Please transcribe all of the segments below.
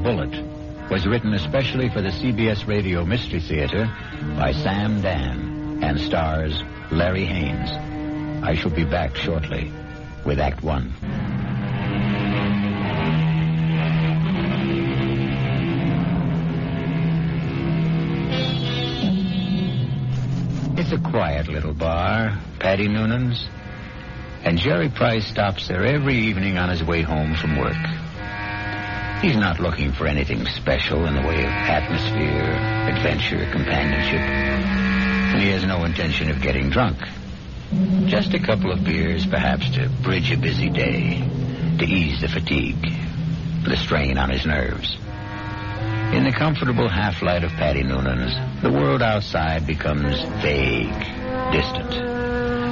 Bullet was written especially for the CBS Radio Mystery Theater by Sam Dan and stars Larry Haynes. I shall be back shortly with Act One. It's a quiet little bar, Paddy Noonan's, and Jerry Price stops there every evening on his way home from work. He's not looking for anything special in the way of atmosphere, adventure, companionship, and he has no intention of getting drunk. Just a couple of beers, perhaps, to bridge a busy day, to ease the fatigue, the strain on his nerves. In the comfortable half-light of Paddy Noonan's, the world outside becomes vague, distant,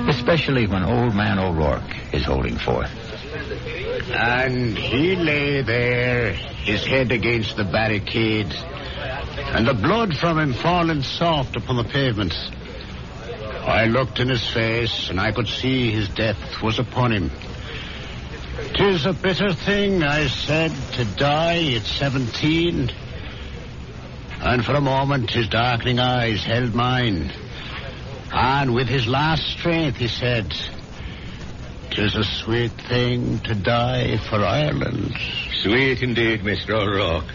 especially when Old Man O'Rourke is holding forth. And he lay there, his head against the barricade, and the blood from him falling soft upon the pavement. I looked in his face, and I could see his death was upon him. "'Tis a bitter thing," I said, "to die at 17. And for a moment his darkening eyes held mine. And with his last strength he said, "'Tis a sweet thing to die for Ireland." Sweet indeed, Mr. O'Rourke.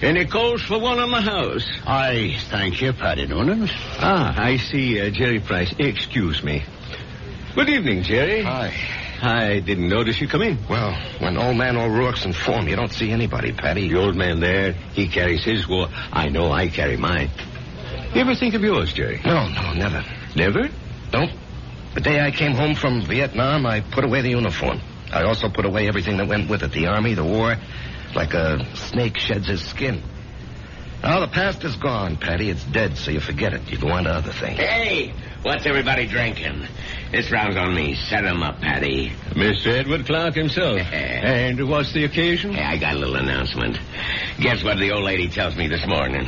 Any calls for one in the house? I thank you, Paddy Noonan. I see Jerry Price. Excuse me. Good evening, Jerry. Hi. I didn't notice you come in. Well, when Old Man O'Rourke's in form, you don't see anybody, Paddy. The old man there, he carries his war. I know I carry mine. You ever think of yours, Jerry? No, never. Never? No. The day I came home from Vietnam, I put away the uniform. I also put away everything that went with it. The army, the war, like a snake sheds his skin. Now, the past is gone, Paddy. It's dead, so you forget it. You go on to other things. Hey, what's everybody drinking? This round's on me. Set 'em up, Paddy. Mr. Edward Clark himself. And what's the occasion? Hey, I got a little announcement. Guess what the old lady tells me this morning?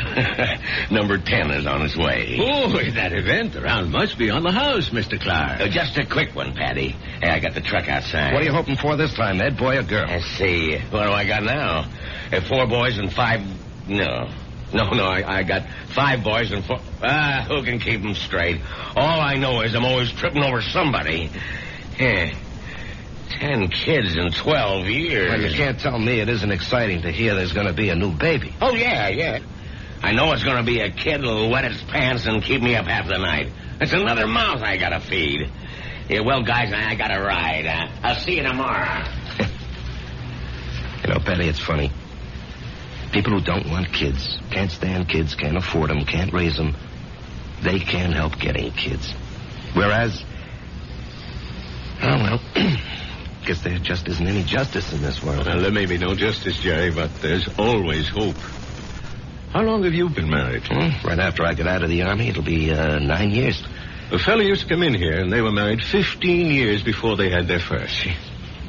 Number 10 is on its way. Oh, that event, the round must be on the house, Mr. Clark. Just a quick one, Paddy. Hey, I got the truck outside. What are you hoping for this time, Ed, boy or girl? Let's see. What do I got now? 4 boys and 5... No, I got 5 boys and 4... who can keep them straight? All I know is I'm always tripping over somebody. 10 kids in 12 years. Well, you can't tell me it isn't exciting to hear there's going to be a new baby. Oh, yeah. I know it's going to be a kid that'll wet his pants and keep me up half the night. It's another mouth I got to feed. Yeah, well, guys, I got to ride. I'll see you tomorrow. You know, Paddy, it's funny. People who don't want kids, can't stand kids, can't afford them, can't raise them, they can't help getting kids. Whereas, guess there just isn't any justice in this world. Well, there may be no justice, Jerry, but there's always hope. How long have you been married? Right after I got out of the army, it'll be 9 years. A fellow used to come in here, and they were married 15 years before they had their first.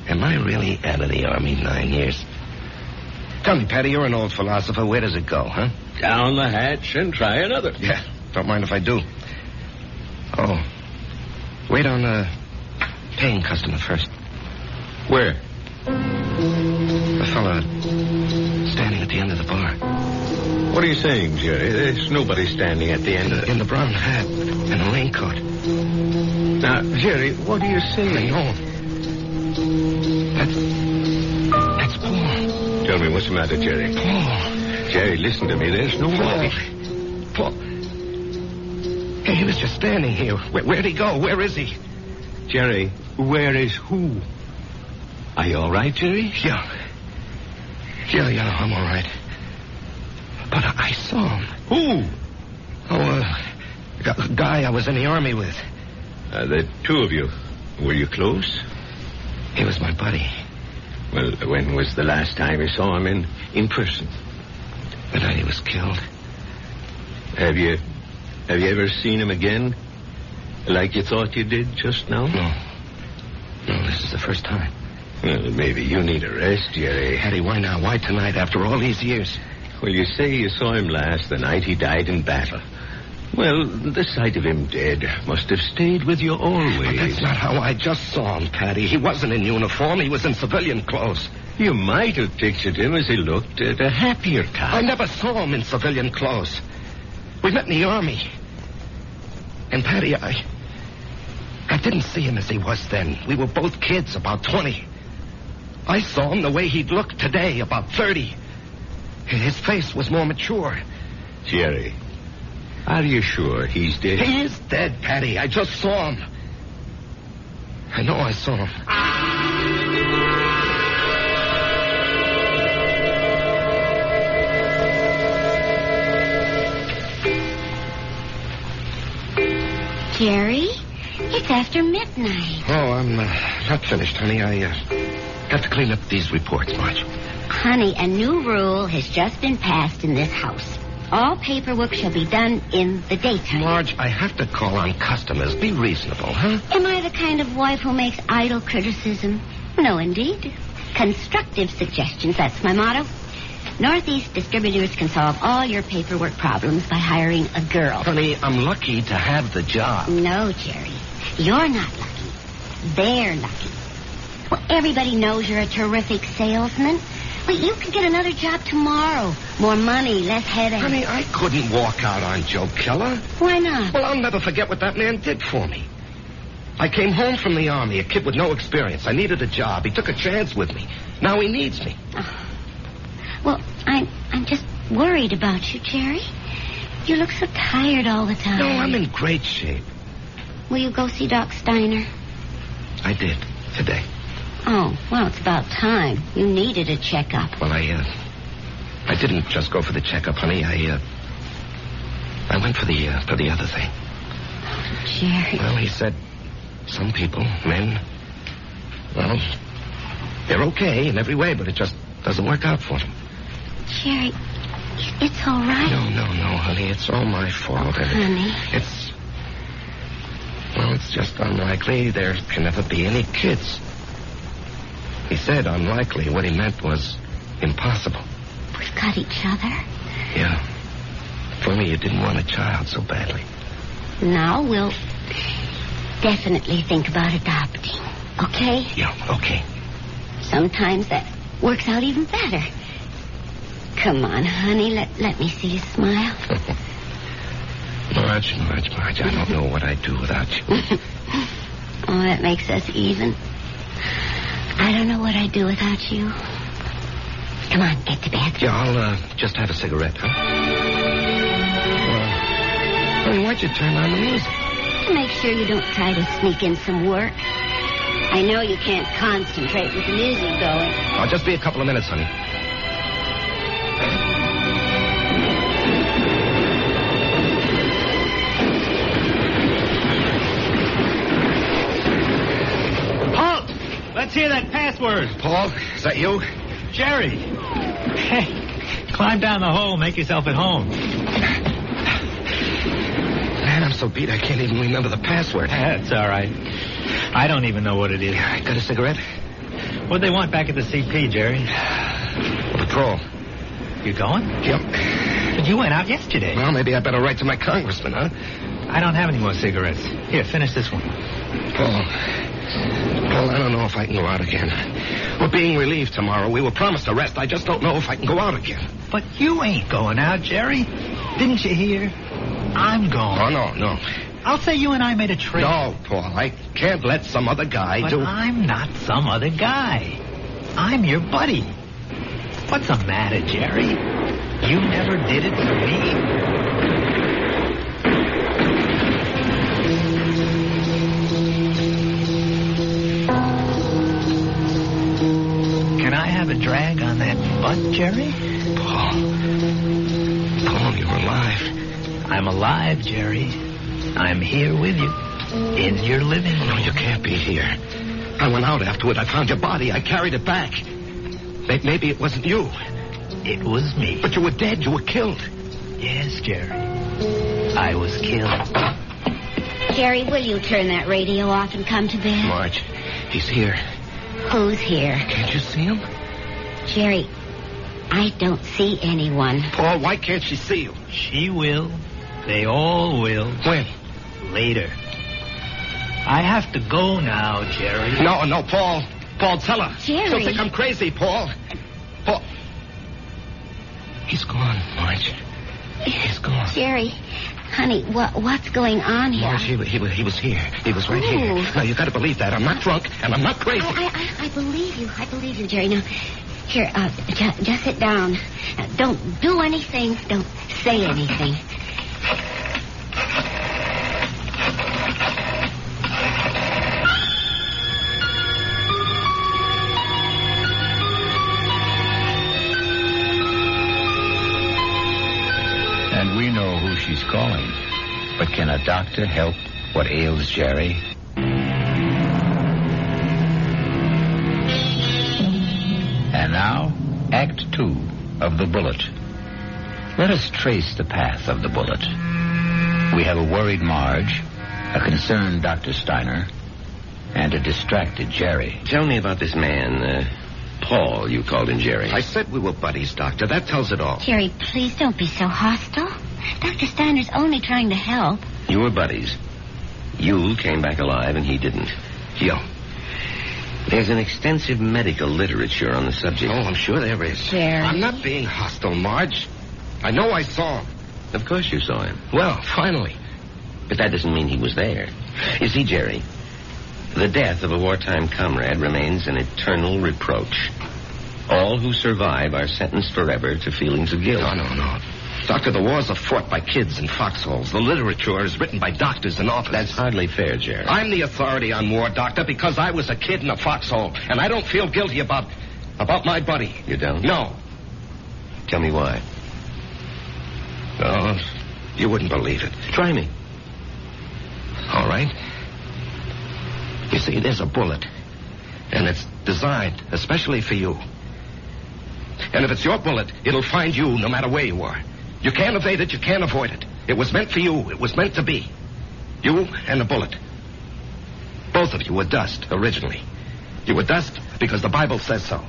Am I really out of the army 9 years? Tell me, Paddy, you're an old philosopher. Where does it go, huh? Down the hatch and try another. Yeah, don't mind if I do. Oh, wait on a paying customer first. Where? The fella standing at the end of the bar. What are you saying, Jerry? There's nobody standing at the end of In the brown hat and a raincoat. Now, Jerry, what are you saying? No. That's Paul. Tell me what's the matter, Jerry. Paul. Jerry, listen to me. There's nobody. Paul. Hey, he was just standing here. Where'd he go? Where is he? Jerry, where is who? Are you all right, Jerry? Yeah, I'm all right. But I saw him. Who? Oh, a guy I was in the army with. The two of you. Were you close? He was my buddy. Well, when was the last time you saw him in person? The night he was killed. Have you ever seen him again? Like you thought you did just now? No, this is the first time. Well, maybe you need a rest, Jerry. Hattie, why now? Why tonight after all these years? Well, you say you saw him last the night he died in battle. Well, the sight of him dead must have stayed with you always. But that's not how I just saw him, Paddy. He wasn't in uniform. He was in civilian clothes. You might have pictured him as he looked at a happier time. I never saw him in civilian clothes. We met in the army. And, Patty, I didn't see him as he was then. We were both kids, about 20. I saw him the way he'd look today, about 30. His face was more mature. Jerry, are you sure he's dead? He is dead, Patty. I just saw him. I know I saw him. Jerry, it's after midnight. Oh, I'm not finished, honey. I got to clean up these reports, Marge. Honey, a new rule has just been passed in this house. All paperwork shall be done in the daytime. Marge, I have to call on customers. Be reasonable, huh? Am I the kind of wife who makes idle criticism? No, indeed. Constructive suggestions, that's my motto. Northeast Distributors can solve all your paperwork problems by hiring a girl. Honey, I'm lucky to have the job. No, Jerry. You're not lucky. They're lucky. Well, everybody knows you're a terrific salesman. But you could get another job tomorrow. More money, less headache. Honey, I couldn't walk out on Joe Keller. Why not? Well, I'll never forget what that man did for me. I came home from the army, a kid with no experience. I needed a job. He took a chance with me. Now he needs me. Oh. Well, I'm just worried about you, Jerry. You look so tired all the time. No, I'm in great shape. Will you go see Doc Steiner? I did, today. Oh, well, it's about time. You needed a checkup. Well, I didn't just go for the checkup, honey. I went for the other thing. Oh, Jerry. Well, he said some people, men, well, they're okay in every way, but it just doesn't work out for them. Jerry, it's all right. No, honey. It's all my fault. Oh, honey. It's just unlikely there can never be any kids. He said unlikely. What he meant was impossible. We've got each other. Yeah. If only you didn't want a child so badly. Now we'll definitely think about adopting. Okay? Yeah, okay. Sometimes that works out even better. Come on, honey. Let me see you smile. Marge, I don't know what I'd do without you. Oh, that makes us even. I don't know what I'd do without you. Come on, get to bed. Yeah, I'll just have a cigarette, huh? Honey, why'd you turn on the music? To make sure you don't try to sneak in some work. I know you can't concentrate with the music going. I'll just be a couple of minutes, honey. Halt! Let's hear that password. Paul, is that you? Jerry. Hey, climb down the hole, make yourself at home. Man, I'm so beat I can't even remember the password. That's all right. I don't even know what it is. Got a cigarette? What'd they want back at the CP, Jerry? Patrol. You going? Yep. But you went out yesterday. Well, maybe I better write to my congressman, huh? I don't have any more cigarettes. Here, finish this one. Paul, I don't know if I can go out again. We're being relieved tomorrow. We were promised a rest. I just don't know if I can go out again. But you ain't going out, Jerry. Didn't you hear? I'm going. Oh, no. I'll say you and I made a trade. No, Paul, I can't let some other guy but do... I'm not some other guy. I'm your buddy. What's the matter, Jerry? You never did it for me. Can I have a drag on that butt, Jerry? Paul, you're alive. I'm alive, Jerry. I'm here with you. In your living room. No, you can't be here. I went out afterward. I found your body. I carried it back. Maybe it wasn't you. It was me. But you were dead. You were killed. Yes, Jerry. I was killed. Jerry, will you turn that radio off and come to bed? Marge, he's here. Who's here? Can't you see him? Jerry, I don't see anyone. Paul, why can't she see you? She will. They all will. When? Later. I have to go now, Jerry. No, Paul. Paul, tell her. Jerry. She'll think I'm crazy, Paul. Paul. He's gone, Marge. He's gone. Jerry, honey, what's going on here? Marge, he was here. He was right here. Now, you got to believe that. I'm not drunk, and I'm not crazy. I believe you. I believe you, Jerry. Now, here, just sit down. Don't do anything. Don't say anything. And we know who she's calling. But can a doctor help what ails Jerry? And now, Act 2 of The Bullet. Let us trace the path of the bullet. We have a worried Marge, a concerned Dr. Steiner, and a distracted Jerry. Tell me about this man, Paul, you called him Jerry. I said we were buddies, Doctor. That tells it all. Jerry, please don't be so hostile. Dr. Steiner's only trying to help. You were buddies. You came back alive and he didn't. Yo. There's an extensive medical literature on the subject. Oh, I'm sure there is. Jerry. I'm not being hostile, Marge. I know I saw him. Of course you saw him. Well, finally. But that doesn't mean he was there. You see, Jerry, the death of a wartime comrade remains an eternal reproach. All who survive are sentenced forever to feelings of guilt. No. Doctor, the wars are fought by kids in foxholes. The literature is written by doctors in offices. That's hardly fair, Jerry. I'm the authority on war, Doctor, because I was a kid in a foxhole, and I don't feel guilty about my buddy. You don't? No. Tell me why. No, you wouldn't believe it. Try me. All right. You see, there's a bullet, and it's designed especially for you. And if it's your bullet, it'll find you no matter where you are. You can't evade it, you can't avoid it. It was meant for you. It was meant to be. You and the bullet. Both of you were dust, originally. You were dust because the Bible says so.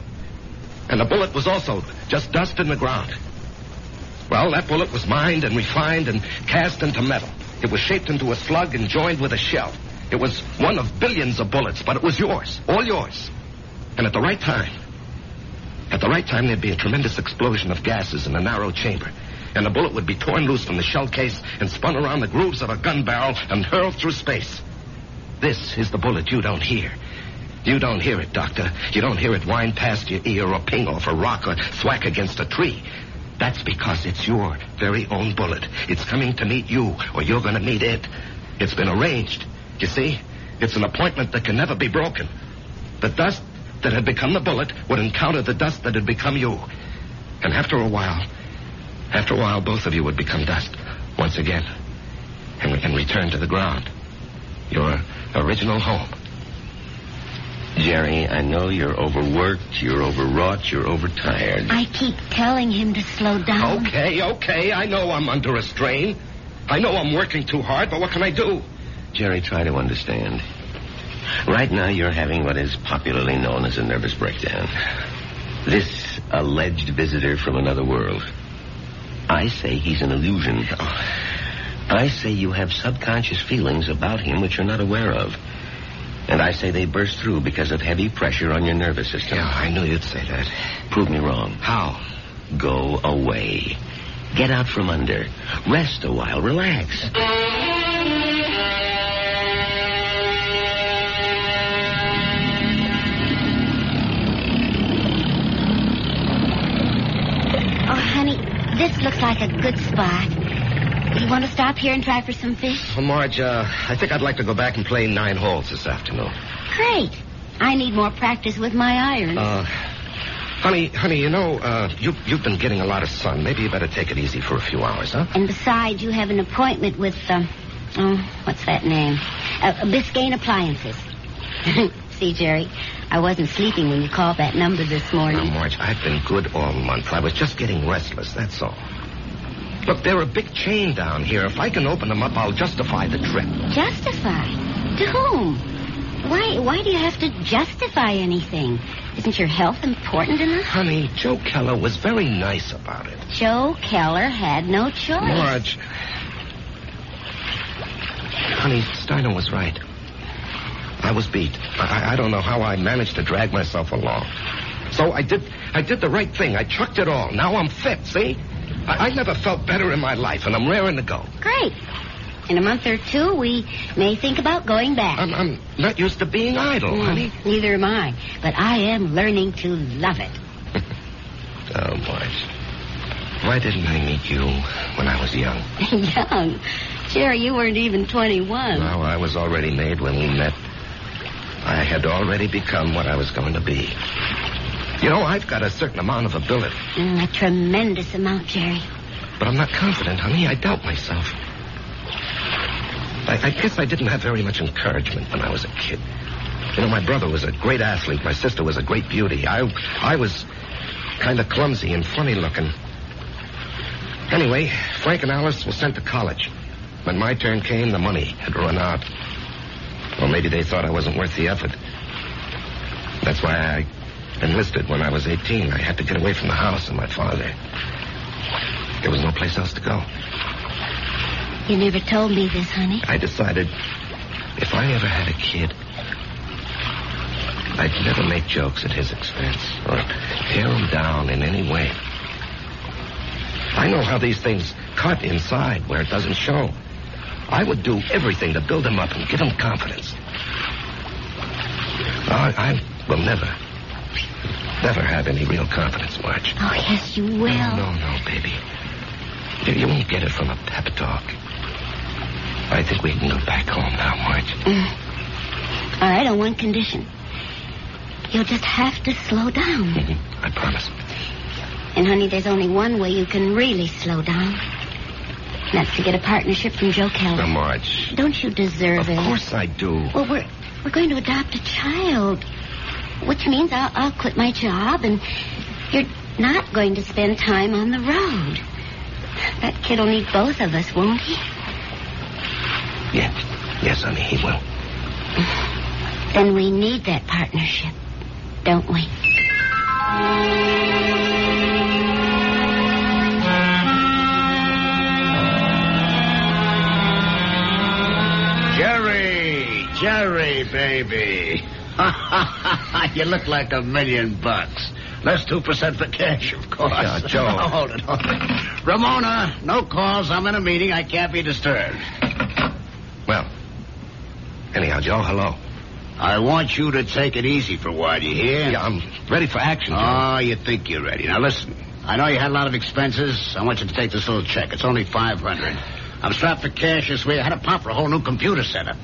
And the bullet was also just dust in the ground. Well, that bullet was mined and refined and cast into metal. It was shaped into a slug and joined with a shell. It was one of billions of bullets, but it was yours. All yours. And at the right time, there'd be a tremendous explosion of gases in a narrow chamber. And the bullet would be torn loose from the shell case and spun around the grooves of a gun barrel and hurled through space. This is the bullet you don't hear. You don't hear it, Doctor. You don't hear it whine past your ear or ping off a rock or thwack against a tree. That's because it's your very own bullet. It's coming to meet you, or you're going to meet it. It's been arranged. You see? It's an appointment that can never be broken. The dust that had become the bullet would encounter the dust that had become you. And after a while, both of you would become dust once again. And return to the ground. Your original home. Jerry, I know you're overworked, you're overwrought, you're overtired. I keep telling him to slow down. Okay. I know I'm under a strain. I know I'm working too hard, but what can I do? Jerry, try to understand. Right now, you're having what is popularly known as a nervous breakdown. This alleged visitor from another world. I say he's an illusion. I say you have subconscious feelings about him which you're not aware of. And I say they burst through because of heavy pressure on your nervous system. Yeah, I knew you'd say that. Prove me wrong. How? Go away. Get out from under. Rest a while. Relax. Oh, honey, this looks like a good spot. You want to stop here and try for some fish? Well, Marge, I think I'd like to go back and play 9 holes this afternoon. Great. I need more practice with my irons. Honey, you know, you've been getting a lot of sun. Maybe you better take it easy for a few hours, huh? And besides, you have an appointment with, what's that name? Biscayne Appliances. See, Jerry, I wasn't sleeping when you called that number this morning. Now, Marge, I've been good all month. I was just getting restless, that's all. Look, they're a big chain down here. If I can open them up, I'll justify the trip. Justify? To whom? Why do you have to justify anything? Isn't your health important enough? Honey, Joe Keller was very nice about it. Joe Keller had no choice. Marge. Honey, Steiner was right. I was beat. I don't know how I managed to drag myself along. So I did the right thing. I chucked it all. Now I'm fit, see? I never felt better in my life, and I'm raring to go. Great. In a month or two, we may think about going back. I'm not used to being idle, honey. Neither am I. But I am learning to love it. Oh, Marge. Why didn't I meet you when I was young? Young? Jerry, you weren't even 21. No, I was already made when we met. I had already become what I was going to be. You know, I've got a certain amount of ability. A tremendous amount, Jerry. But I'm not confident, honey. I doubt myself. I guess I didn't have very much encouragement when I was a kid. You know, my brother was a great athlete. My sister was a great beauty. I was kind of clumsy and funny looking. Anyway, Frank and Alice were sent to college. When my turn came, the money had run out. Or maybe they thought I wasn't worth the effort. That's why I enlisted when I was 18. I had to get away from the house and my father. There was no place else to go. You never told me this, honey. I decided if I ever had a kid, I'd never make jokes at his expense or tear him down in any way. I know how these things cut inside where it doesn't show. I would do everything to build him up and give him confidence. I will never have any real confidence, Marge. Oh, yes, you will. No, baby. You won't get it from a pep talk. I think we can go back home now, Marge. All right, on one condition. You'll just have to slow down. Mm-hmm. I promise. And, honey, there's only one way you can really slow down. And that's to get a partnership from Joe Keller. Now, Marge. Don't you deserve it? Of course I do. Well, we're going to adopt a child. Which means I'll quit my job, and you're not going to spend time on the road. That kid will need both of us, won't he? Yes, honey, he will. Then we need that partnership, don't we? Jerry, baby. You look like $1 million. Less 2% for cash, of course. Yeah, Joe. Hold it. Ramona, no calls. I'm in a meeting. I can't be disturbed. Well, anyhow, Joe, hello. I want you to take it easy for a while, you hear? Yeah, I'm ready for action, Joe. Oh, you think you're ready. Now, listen. I know you had a lot of expenses. I want you to take this little check. It's only $500. I'm strapped for cash this week. I had to pop for a whole new computer setup.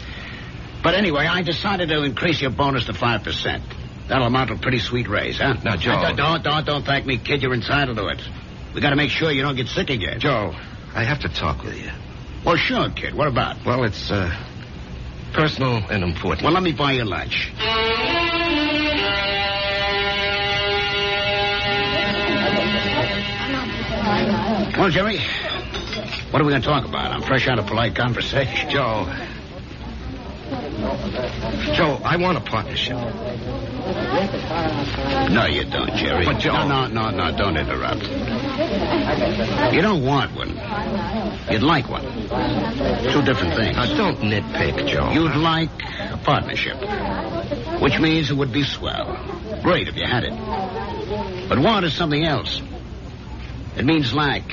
But anyway, I decided to increase your bonus to 5%. That'll amount to a pretty sweet raise, huh? Now, Joe... Don't thank me, kid. You're entitled to it. We got to make sure you don't get sick again. Joe, I have to talk with you. Well, sure, kid. What about? Well, it's personal and important. Well, let me buy you lunch. Well, Jerry, what are we going to talk about? I'm fresh out of polite conversation. Joe, I want a partnership. No, you don't, Jerry. But, Joe... No, don't interrupt. You don't want one. You'd like one. Two different things. Now, don't nitpick, Joe. You'd like a partnership, which means it would be swell. Great if you had it. But want is something else. It means lack.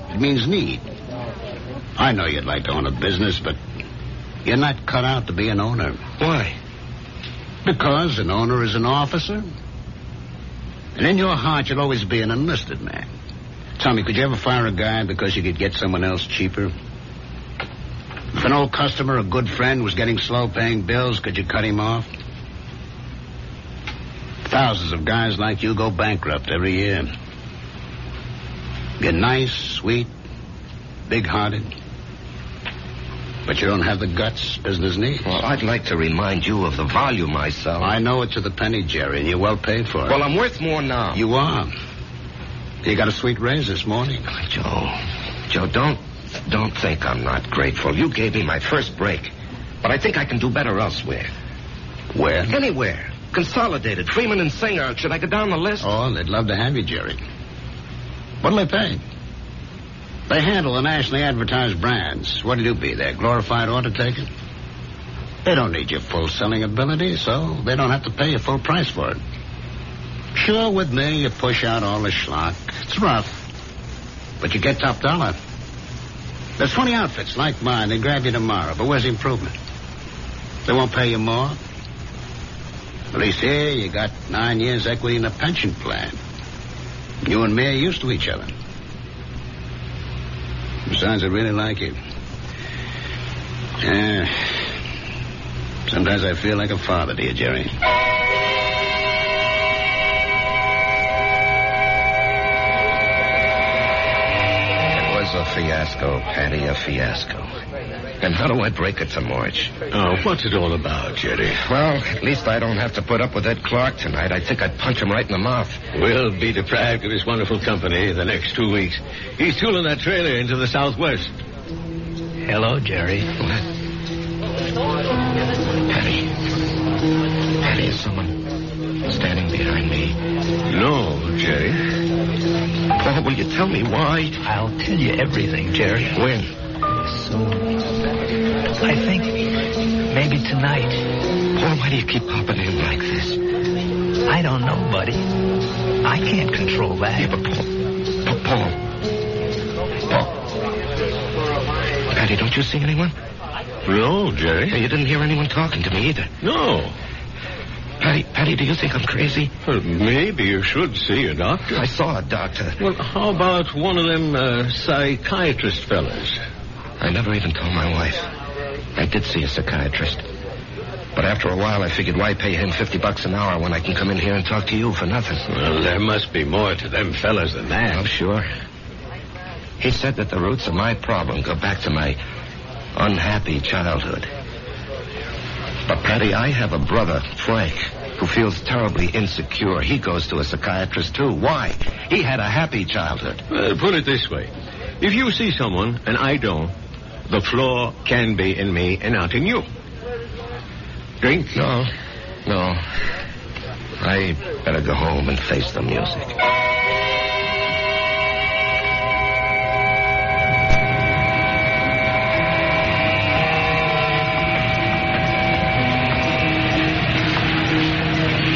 It means need. I know you'd like to own a business, but you're not cut out to be an owner. Why? Because an owner is an officer. And in your heart, you'll always be an enlisted man. Tell me, could you ever fire a guy because you could get someone else cheaper? If an old customer, a good friend, was getting slow paying bills, could you cut him off? Thousands of guys like you go bankrupt every year. You're nice, sweet, big-hearted. But you don't have the guts business needs. Well, I'd like to remind you of the volume I sell. I know it to the penny, Jerry, and you're well paid for it. Well, I'm worth more now. You are. You got a sweet raise this morning. Joe, don't think I'm not grateful. You gave me my first break. But I think I can do better elsewhere. Where? Anywhere. Consolidated. Freeman and Singer. Should I go down the list? Oh, they'd love to have you, Jerry. What'll they pay? They handle the nationally advertised brands. What'll you be, their glorified order taker? They don't need your full selling ability, so they don't have to pay you full price for it. Sure, with me, you push out all the schlock. It's rough, but you get top dollar. There's 20 outfits like mine. They grab you tomorrow, but where's the improvement? They won't pay you more. At least here, you got 9 years equity in a pension plan. You and me are used to each other. Besides, I really like you. Sometimes I feel like a father to you, Jerry. It was a fiasco, Patty, a fiasco. And how do I break it to March? Oh, what's it all about, Jerry? Well, at least I don't have to put up with Ed Clark tonight. I think I'd punch him right in the mouth. We'll be deprived of his wonderful company the next 2 weeks. He's tooling that trailer into the southwest. Hello, Jerry. What? Patty. Patty, is someone standing behind me? No, Jerry. Paul, will you tell me why? I'll tell you everything, Jerry. When? Soon. I think maybe tonight. Paul, why do you keep popping in like this? I don't know, buddy. I can't control that. Yeah, but Paul. Patty, don't you see anyone? No, Jerry. You didn't hear anyone talking to me either. No. Patty, do you think I'm crazy? Well, maybe you should see a doctor. I saw a doctor. Well, how about one of them psychiatrist fellas? I never even told my wife. I did see a psychiatrist. But after a while, I figured why pay him $50 an hour when I can come in here and talk to you for nothing. Well, there must be more to them fellas than that. Oh, sure. He said that the roots of my problem go back to my unhappy childhood. But, Patty, I have a brother, Frank, who feels terribly insecure. He goes to a psychiatrist, too. Why? He had a happy childhood. Put it this way. If you see someone, and I don't, the flaw can be in me and not in you. Drink? No. I better go home and face the music.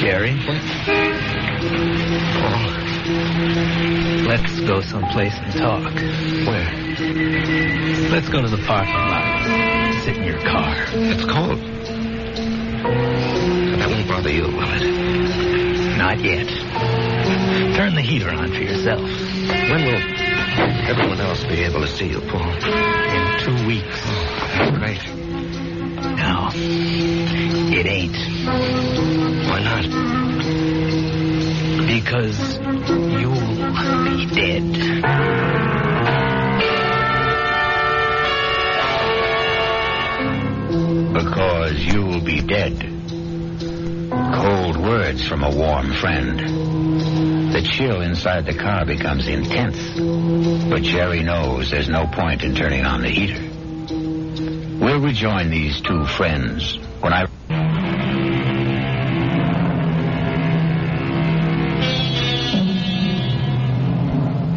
Jerry? Oh. Let's go someplace and talk. Where? Let's go to the parking lot. Sit in your car. It's cold. That won't bother you, will it? Not yet. Turn the heater on for yourself. When will everyone else be able to see you, Paul? In 2 weeks. Oh, that's great. No, it ain't. Why not? Because you'll be dead. Because you'll be dead. Cold words from a warm friend. The chill inside the car becomes intense. But Jerry knows there's no point in turning on the heater. We'll rejoin these two friends when I...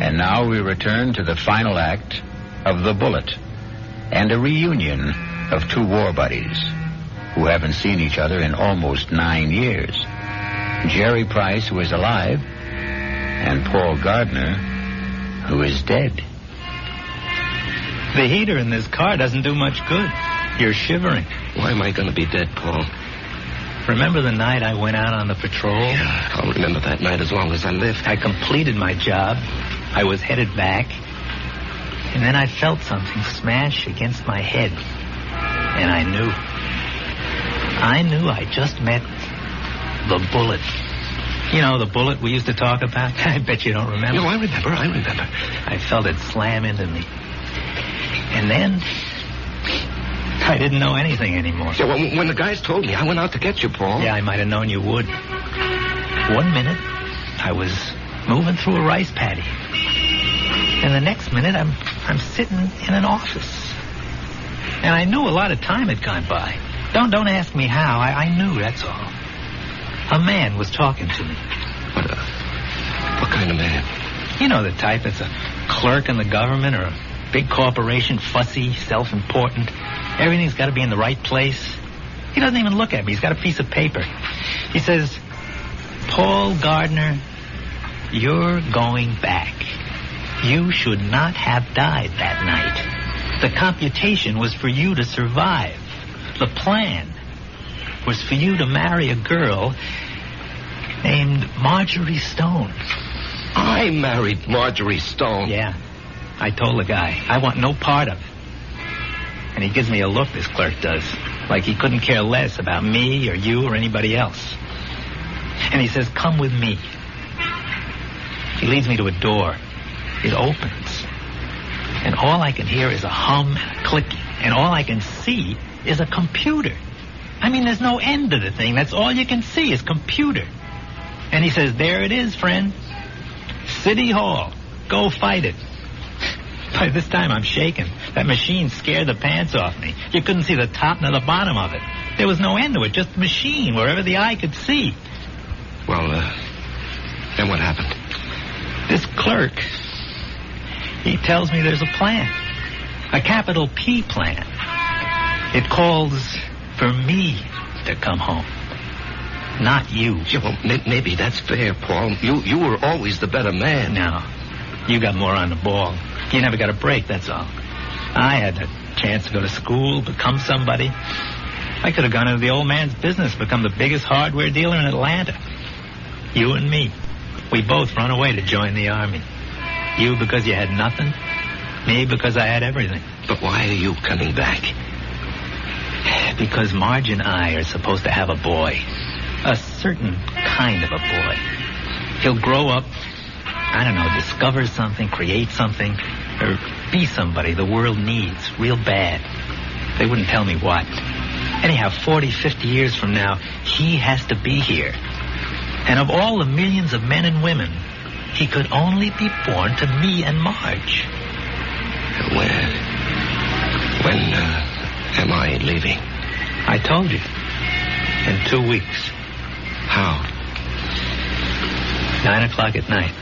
And now we return to the final act of The Bullet and a reunion of two war buddies who haven't seen each other in almost 9 years. Jerry Price, who is alive, and Paul Gardner, who is dead. The heater in this car doesn't do much good. You're shivering. Why am I going to be dead, Paul? Remember the night I went out on the patrol? Yeah, I'll remember that night as long as I live. I completed my job. I was headed back. And then I felt something smash against my head. And I knew I just met the bullet. You know, the bullet we used to talk about? I bet you don't remember. No, I remember. I felt it slam into me. And then I didn't know anything anymore. Yeah, well, when the guys told me, I went out to get you, Paul. Yeah, I might have known you would. 1 minute, I was moving through a rice paddy. And the next minute, I'm sitting in an office. And I knew a lot of time had gone by. Don't ask me how. I knew, that's all. A man was talking to me. What kind of man? You know the type that's a clerk in the government or a big corporation, fussy, self-important. Everything's got to be in the right place. He doesn't even look at me. He's got a piece of paper. He says, Paul Gardner, you're going back. You should not have died that night. The computation was for you to survive. The plan was for you to marry a girl named Marjorie Stone. I married Marjorie Stone. Yeah. I told the guy, I want no part of it. And he gives me a look, this clerk does, like he couldn't care less about me or you or anybody else. And he says, come with me. He leads me to a door. It opens. And all I can hear is a hum and a clicking. And all I can see is a computer. I mean, there's no end to the thing. That's all you can see is computer. And he says, there it is, friend. City Hall. Go fight it. By this time, I'm shaking. That machine scared the pants off me. You couldn't see the top nor the bottom of it. There was no end to it, just a machine, wherever the eye could see. Well, then what happened? This clerk, he tells me there's a plan. A capital P plan. It calls for me to come home. Not you. Yeah, well, maybe that's fair, Paul. You were always the better man. No. You got more on the ball. You never got a break, that's all. I had a chance to go to school, become somebody. I could have gone into the old man's business, become the biggest hardware dealer in Atlanta. You and me. We both run away to join the army. You because you had nothing. Me because I had everything. But why are you coming back? Because Marge and I are supposed to have a boy. A certain kind of a boy. He'll grow up, I don't know, discover something, create something, or be somebody the world needs real bad. They wouldn't tell me what. Anyhow, 40, 50 years from now, he has to be here. And of all the millions of men and women, he could only be born to me and Marge. When am I leaving? I told you. In 2 weeks. How? 9 o'clock at night.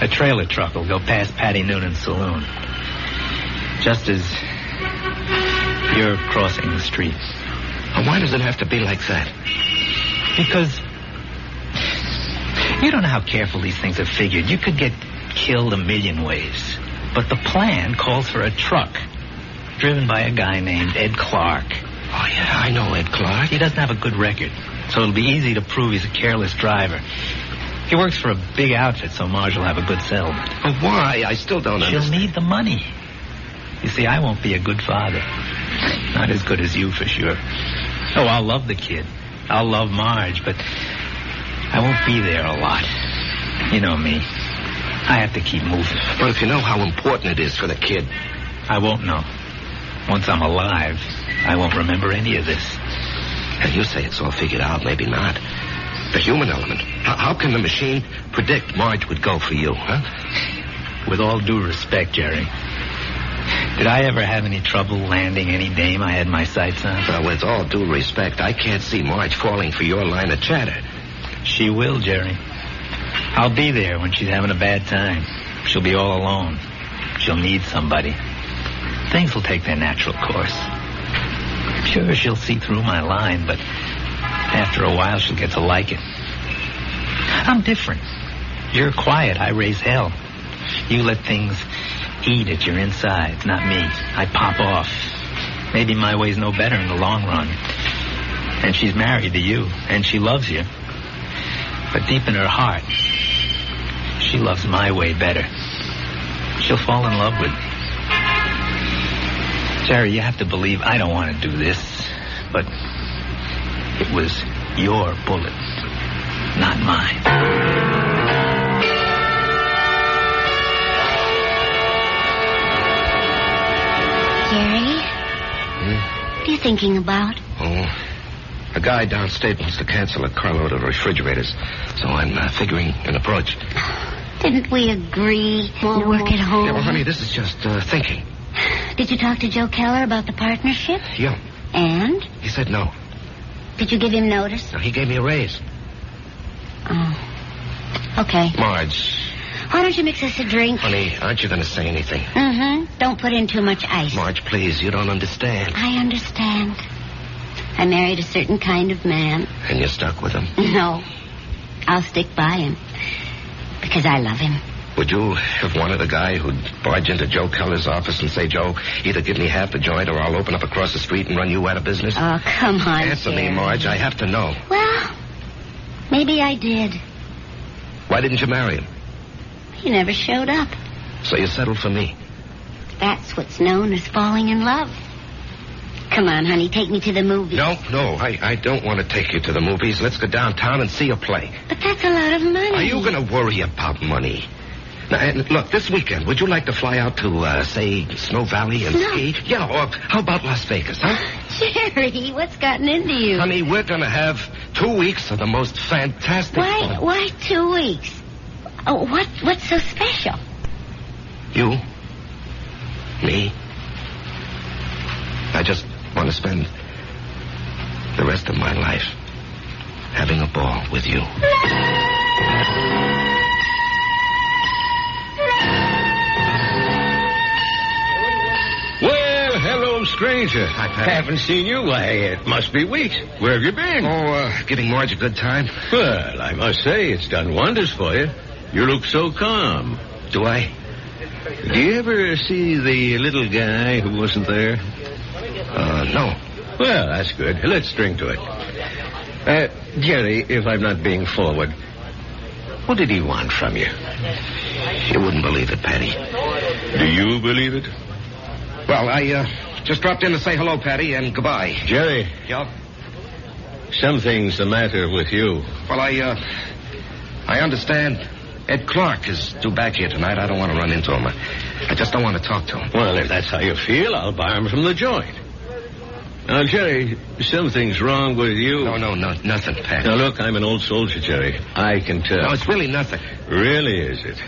A trailer truck will go past Patty Noonan's saloon. Just as you're crossing the street. Why does it have to be like that? Because you don't know how careful these things are figured. You could get killed a million ways. But the plan calls for a truck driven by a guy named Ed Clark. Oh, yeah, I know Ed Clark. He doesn't have a good record, so it'll be easy to prove he's a careless driver. He works for a big outfit, so Marge will have a good settlement. But why? I still don't understand. She'll need the money. You see, I won't be a good father. Not as good as you, for sure. Oh, I'll love the kid. I'll love Marge, but I won't be there a lot. You know me. I have to keep moving. But if you know how important it is for the kid... I won't know. Once I'm alive, I won't remember any of this. And you say it's all figured out, maybe not. The human element. How can the machine predict Marge would go for you, huh? With all due respect, Jerry, did I ever have any trouble landing any dame I had my sights on? With all due respect, I can't see Marge falling for your line of chatter. She will, Jerry. I'll be there when she's having a bad time. She'll be all alone. She'll need somebody. Things will take their natural course. Sure, she'll see through my line, but after a while she'll get to like it. I'm different. You're quiet. I raise hell. You let things eat at your insides, not me. I pop off. Maybe my way's no better in the long run. And she's married to you, and she loves you. But deep in her heart, she loves my way better. She'll fall in love with me. Jerry, you have to believe I don't want to do this, but it was your bullet, not mine. Jerry? What are you thinking about? Oh, a guy downstate wants to cancel a carload of refrigerators, so I'm figuring an approach. Didn't we agree we'll work at home? Yeah, well, honey, this is just thinking. Did you talk to Joe Keller about the partnership? Yeah. And? He said no. Did you give him notice? No, he gave me a raise. Oh. Okay. Marge. Why don't you mix us a drink? Honey, aren't you going to say anything? Mm-hmm. Don't put in too much ice. Marge, please, you don't understand. I understand. I married a certain kind of man. And you're stuck with him? No. I'll stick by him. Because I love him. Would you have wanted a guy who'd barge into Joe Keller's office and say, Joe, either give me half the joint or I'll open up across the street and run you out of business? Oh, come on, Answer me, Marge. I have to know. Well, maybe I did. Why didn't you marry him? He never showed up. So you settled for me? That's what's known as falling in love. Come on, honey, take me to the movies. No, I don't want to take you to the movies. Let's go downtown and see a play. But that's a lot of money. Are you going to worry about money? Now, and look, this weekend, would you like to fly out to, say, Snow Valley and ski? Yeah, or how about Las Vegas, huh? Jerry, what's gotten into you? Honey, we're going to have 2 weeks of the most fantastic fun. Why 2 weeks? Oh, what's so special? You? Me? I just want to spend the rest of my life having a ball with you. Well, hello, stranger. Hi, Patty. Haven't seen you. Why, it must be weeks. Where have you been? Giving Marge a good time. Well, I must say, it's done wonders for you. You look so calm. Do I? Do you ever see the little guy who wasn't there? No. Well, that's good. Let's drink to it. Jerry, if I'm not being forward, what did he want from you? You wouldn't believe it, Patty. Do you believe it? Well, I just dropped in to say hello, Patty, and goodbye. Jerry. Yup. Something's the matter with you. Well, I understand Ed Clark is due back here tonight. I don't want to run into him. I just don't want to talk to him. Well, if that's how you feel, I'll bar him from the joint. Now, Jerry, something's wrong with you. No, nothing, Patty. Now, look, I'm an old soldier, Jerry. I can tell. No, it's really nothing. Really, is it?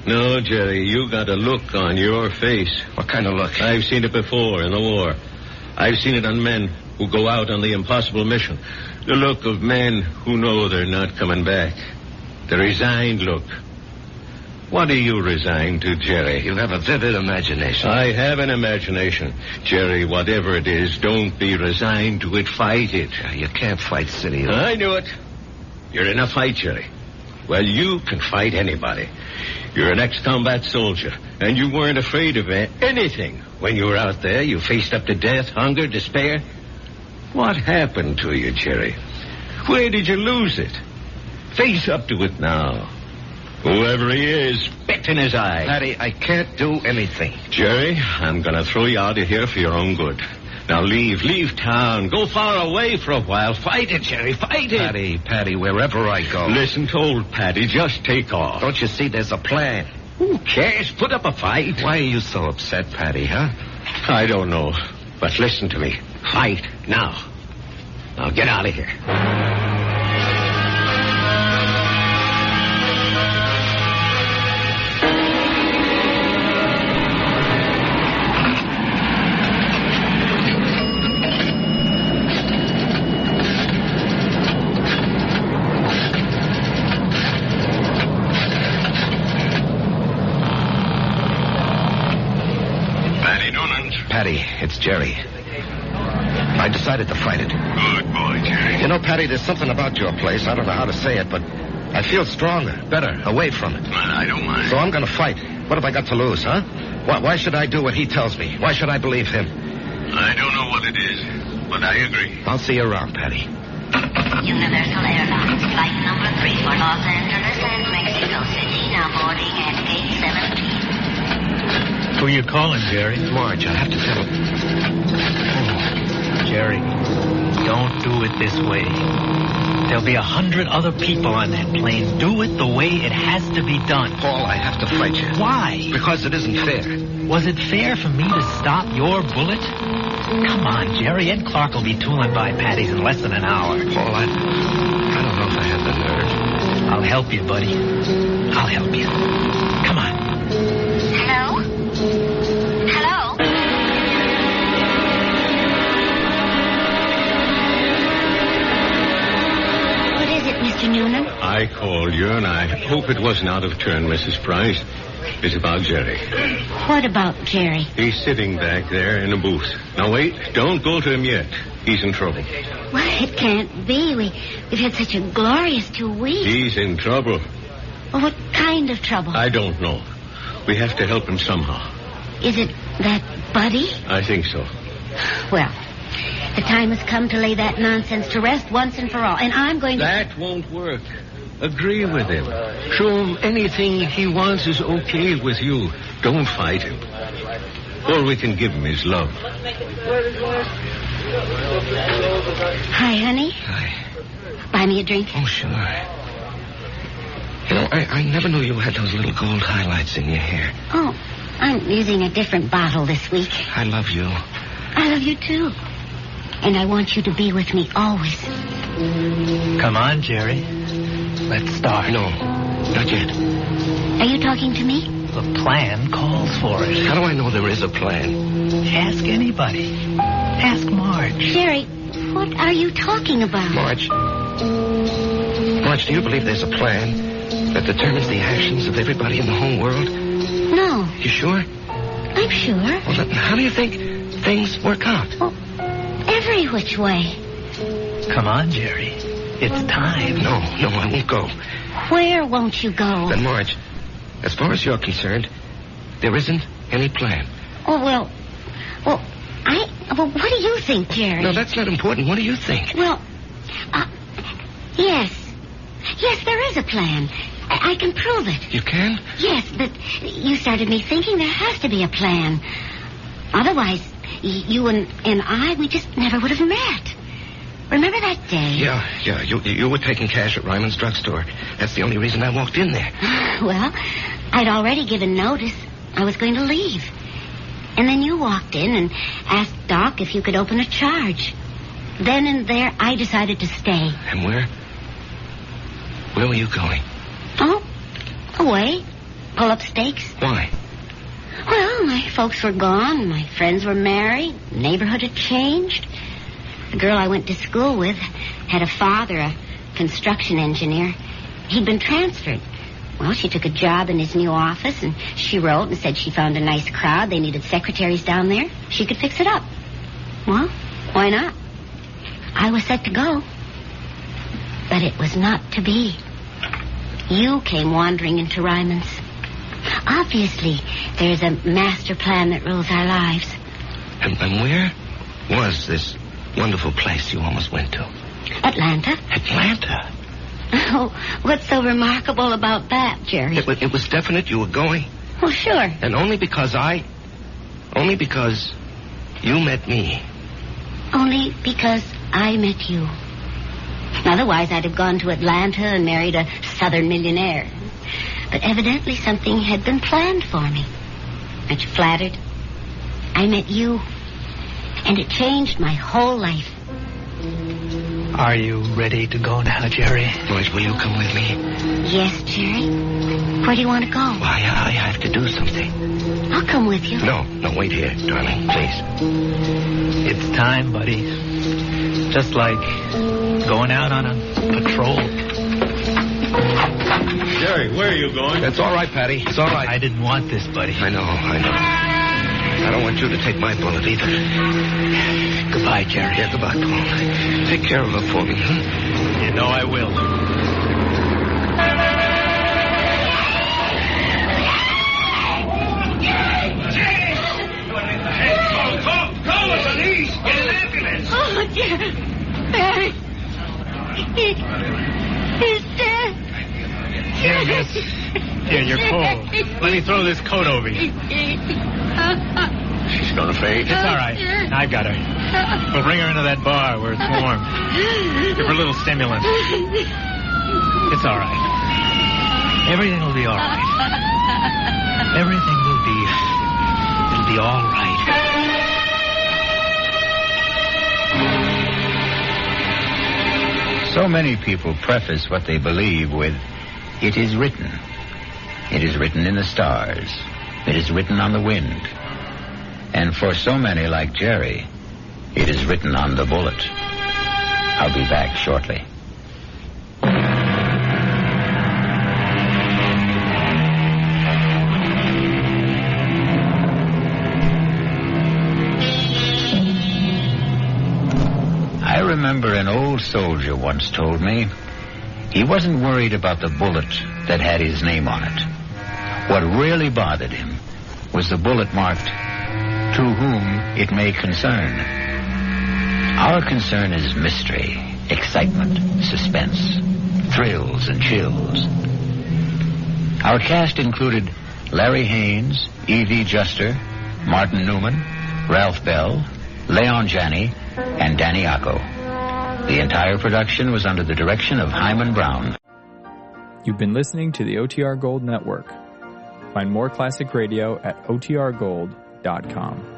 No, Jerry, you got a look on your face. What kind of look? I've seen it before in the war. I've seen it on men who go out on the impossible mission. The look of men who know they're not coming back. The resigned look. What are you resigned to, Jerry? You have a vivid imagination. I have an imagination. Jerry, whatever it is, don't be resigned to it. Fight it. You can't fight City. I knew it. You're in a fight, Jerry. Well, you can fight anybody. You're an ex-combat soldier, and you weren't afraid of anything. When you were out there, you faced up to death, hunger, despair. What happened to you, Jerry? Where did you lose it? Face up to it now. Whoever he is, spit in his eye. Patty, I can't do anything. Jerry, I'm going to throw you out of here for your own good. Now leave town. Go far away for a while. Fight it, Jerry, fight it. Patty, wherever I go. Listen to old Patty, just take off. Don't you see there's a plan? Who cares? Put up a fight. Why are you so upset, Patty, huh? I don't know. But listen to me. Fight now. Now get out of here. Patty, it's Jerry. I decided to fight it. Good boy, Jerry. You know, Patty, there's something about your place. I don't know how to say it, but I feel stronger, better, away from it. Well, I don't mind. So I'm going to fight. What have I got to lose, huh? Why should I do what he tells me? Why should I believe him? I don't know what it is, but I agree. I'll see you around, Patty. Universal Airlines, flight number 3 for Los Angeles and Mexico City, now boarding at gate 17. Who are you calling, Jerry? Marge, I have to tell him. Oh, Jerry, don't do it this way. There'll be 100 other people on that plane. Do it the way it has to be done. Paul, I have to fight you. Why? Because it isn't fair. Was it fair for me to stop your bullet? Come on, Jerry. Ed Clark will be tooling by Patty's in less than an hour. Paul, I don't know if I have the nerve. I'll help you, buddy. I'll help you. Come on. Hello? Hello? What is it, Mr. Noonan? I called you, and I hope it wasn't out of turn, Mrs. Price. It's about Jerry. What about Jerry? He's sitting back there in a booth. Now, wait. Don't go to him yet. He's in trouble. Well, it can't be. We've had such a glorious 2 weeks. He's in trouble. Well, what kind of trouble? I don't know. We have to help him somehow. Is it that Buddy? I think so. Well, the time has come to lay that nonsense to rest once and for all. And I'm going to... That won't work. Agree with him. Show him anything he wants is okay with you. Don't fight him. All we can give him is love. Hi, honey. Hi. Buy me a drink. Oh, sure. You know, I never knew you had those little gold highlights in your hair. Oh, I'm using a different bottle this week. I love you. I love you, too. And I want you to be with me always. Come on, Jerry. Let's start. No, not yet. Are you talking to me? The plan calls for it. How do I know there is a plan? Ask anybody. Ask Marge. Jerry, what are you talking about? Marge, do you believe there's a plan that determines the actions of everybody in the whole world? No. You sure? I'm sure. Well, then how do you think things work out? Well, every which way. Come on, Jerry. It's time. No, I won't go. Where won't you go? Then, Marge, as far as you're concerned, there isn't any plan. Oh, well, what do you think, Jerry? No, that's not important. What do you think? Well, yes. Yes, there is a plan. I can prove it. You can? Yes, but you started me thinking there has to be a plan. Otherwise, you and I, we just never would have met. Remember that day? Yeah. You were taking cash at Ryman's drugstore. That's the only reason I walked in there. Well, I'd already given notice. I was going to leave. And then you walked in and asked Doc if you could open a charge. Then and there, I decided to stay. And where? Where were you going? Oh, away. Pull up stakes. Why? Well, my folks were gone. My friends were married. The neighborhood had changed. The girl I went to school with had a father, a construction engineer. He'd been transferred. Well, she took a job in his new office, and she wrote and said she found a nice crowd. They needed secretaries down there. She could fix it up. Well, why not? I was set to go. But it was not to be. You came wandering into Ryman's. Obviously, there's a master plan that rules our lives. And where was this wonderful place you almost went to? Atlanta. Atlanta? Oh, what's so remarkable about that, Jerry? It was definite you were going? Well, sure. And only because you met me. Only because I met you. Otherwise, I'd have gone to Atlanta and married a southern millionaire. But evidently something had been planned for me. Aren't you flattered? I met you, and it changed my whole life. Are you ready to go now, Jerry? Marge, will you come with me? Yes, Jerry. Where do you want to go? Why, I have to do something. I'll come with you. No, wait here, darling, please. It's time, buddy. Just like going out on a patrol. Jerry, where are you going? It's all right, Patty. It's all right. I didn't want this, buddy. I know. I don't want you to take my bullet either. Goodbye, Jerry. Yeah, goodbye, Paul. Take care of her for me, huh? You know I will. Call the police. Get an ambulance. Oh, dear. Barry. He's dead. Here, you're cold. Let me throw this coat over you. She's going to faint. It's all right. I've got her. We'll bring her into that bar where it's warm. Give her a little stimulant. It's all right. Everything will be all right. Everything will be all right. So many people preface what they believe with, "It is written." It is written in the stars. It is written on the wind. And for so many like Jerry, it is written on the bullet. I'll be back shortly. remember an old soldier once told me he wasn't worried about the bullet that had his name on it. What really bothered him was the bullet marked, "To whom it may concern." Our concern is mystery, excitement, suspense, thrills and chills. Our cast included Larry Haynes, E.V. Juster, Martin Newman, Ralph Bell, Leon Janney, and Danny Acco. The entire production was under the direction of Hyman Brown. You've been listening to the OTR Gold Network. Find more classic radio at otrgold.com.